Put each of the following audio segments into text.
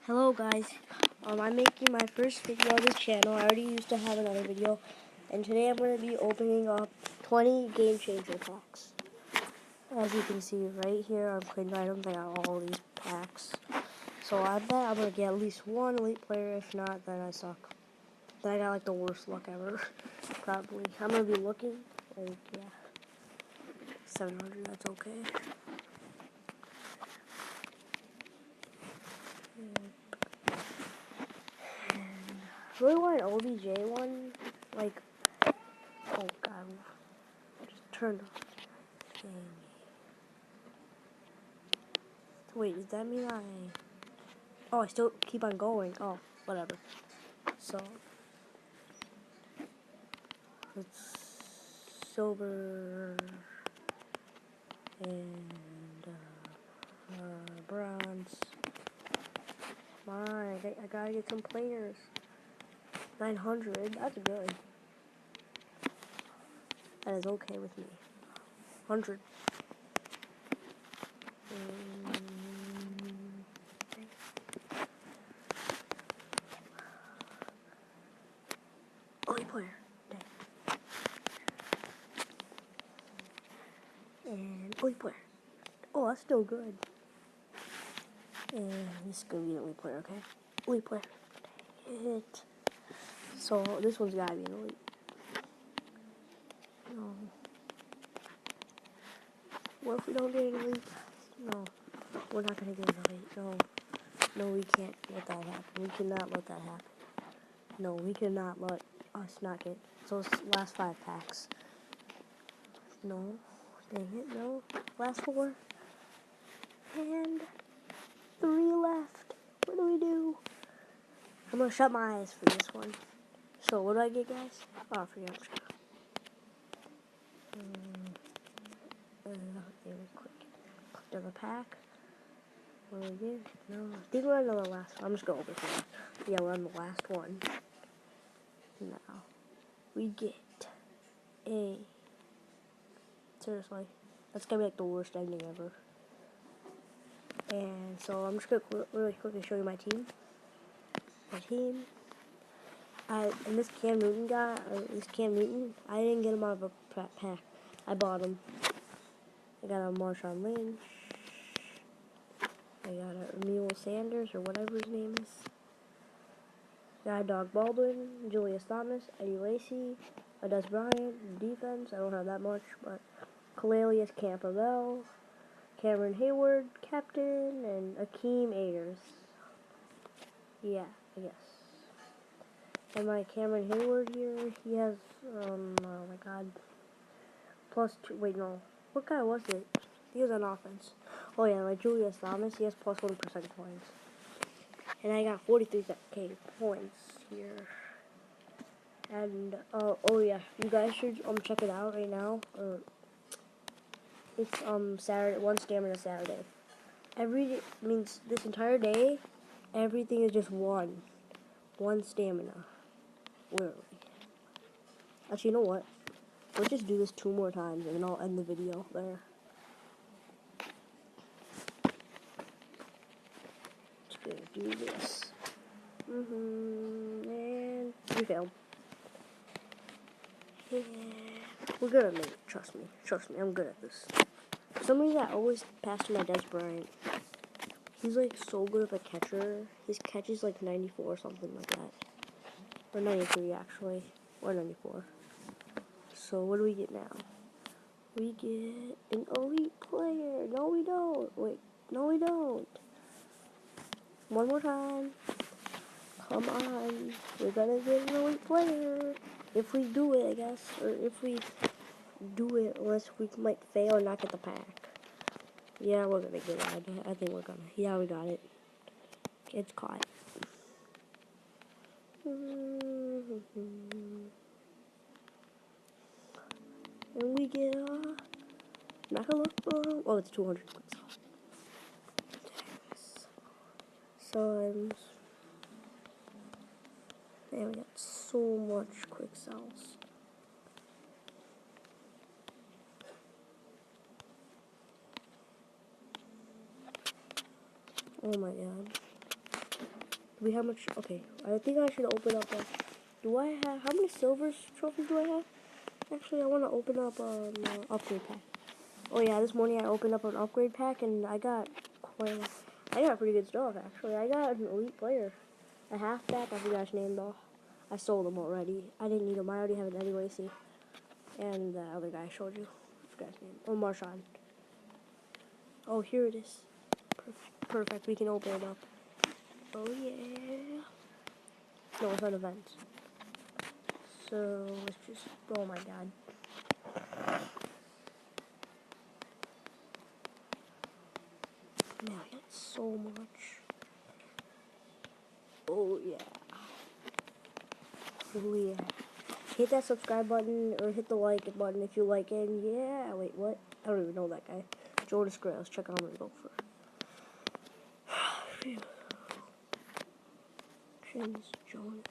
Hello guys, I'm making my first video on this channel. I already used to have another video, and today I'm going to be opening up 20 Game Changer packs. As you can see right here on Clean Items, I got all these packs. So I bet I'm going to get at least one elite player. If not, then I suck. Then I got like the worst luck ever. Probably. I'm going to be looking, like, yeah, 700, that's okay. I really want an OBJ one, like, oh god, just turned off. Dang. Wait, does that mean oh, I still keep on going. Oh, whatever. So, it's silver and bronze. Come on, I gotta get some players. 900, that's good. That is okay with me. 100. Only player. Dang. And only player. Oh, that's still good. And this is gonna be an elite player, okay? Elite player. Dang it. So this one's gotta be an elite. No. What if we don't get an elite? No. We're not gonna get an elite. No. No, we can't let that happen. We cannot let that happen. No, we cannot let us not get those last 5 packs. No. Dang it, no. Last 4. And 3 left. What do we do? I'm gonna shut my eyes for this one. So what do I get, guys? Oh, I forget. Click to the pack. What do we get? No, I think we're on the last one. I'm just going over here. Yeah, we're on the last one. Now, we get a... Seriously, that's gonna be like the worst ending ever. And so I'm just gonna really quickly show you my team. And this Cam Newton guy, I didn't get him out of a pack. I bought him. I got a Marshawn Lynch. I got a Emmanuel Sanders, or whatever his name is. Got a Doug Baldwin, Julius Thomas, Eddie Lacy, a Des Bryant, defense. I don't have that much, but Calais Campbell, Cameron Hayward, captain, and Akeem Ayers. Yeah, I guess. And my Cameron Hayward here, he has, oh my god, +2, wait, no, what guy was it? He was on offense. Oh yeah, like Julius Thomas, he has +1% points. And I got 43k points here. And, oh yeah, you guys should, check it out right now. It's, Saturday, one stamina Saturday. Means this entire day, everything is just one stamina. Literally. Actually, you know what? Let's just do this 2 more times, and then I'll end the video there. Just gonna do this. And we failed. Yeah. We're gonna make it. Trust me. Trust me. I'm good at this. For some reason, I always pass to my Des Bryant. He's like so good of a catcher. His catch is like 94 or something like that. Or 93 actually. Or 94. So what do we get now? We get an elite player. No, we don't. Wait. No, we don't. One more time. Come on. We're gonna get an elite player. If we do it, I guess. Or if we do it, unless we might fail and not get the pack. Yeah, we're gonna get it. I think we're gonna. Yeah, we got it. It's caught. And we get, not gonna look, oh, it's 200 clicks. Sons. And we got so much quick sells. Oh my god. Do we have much? Okay, I think I should open up. Do I have? How many silver trophies do I have? Actually, I want to open up an upgrade pack. Oh yeah, this morning I opened up an upgrade pack and I got pretty good stuff actually. I got an elite player, a halfback. I forgot his name though. I sold him already. I didn't need him. I already have an Eddie Lacy. And the other guy I showed you. I forgot his name. Oh, Marshawn. Oh, here it is. Perfect. Perfect. We can open it up. Oh yeah. No, it's on events. So let's just. Oh my god. Man, I got so much. Oh yeah. Oh yeah. Hit that subscribe button or hit the like button if you like it. And yeah, wait, what? I don't even know that guy. Jonas Gray. Let's check out how many go for. James Jonas.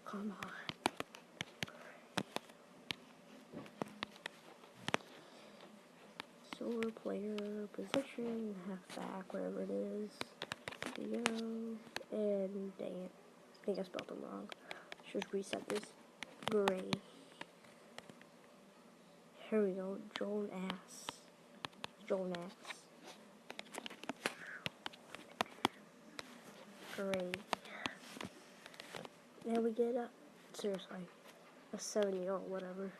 Come on. Silver player, position, halfback, whatever it is. There you go. And dang it. I think I spelled them wrong. Let's just reset this. Gray. Here we go. Jonas. Jonas. Gray. And we get seriously, a 70 or whatever.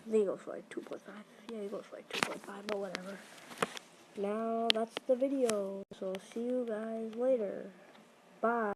I think it goes for like 2.5. Yeah, it goes for like 2.5, but whatever. Now, that's the video. So, see you guys later. Bye.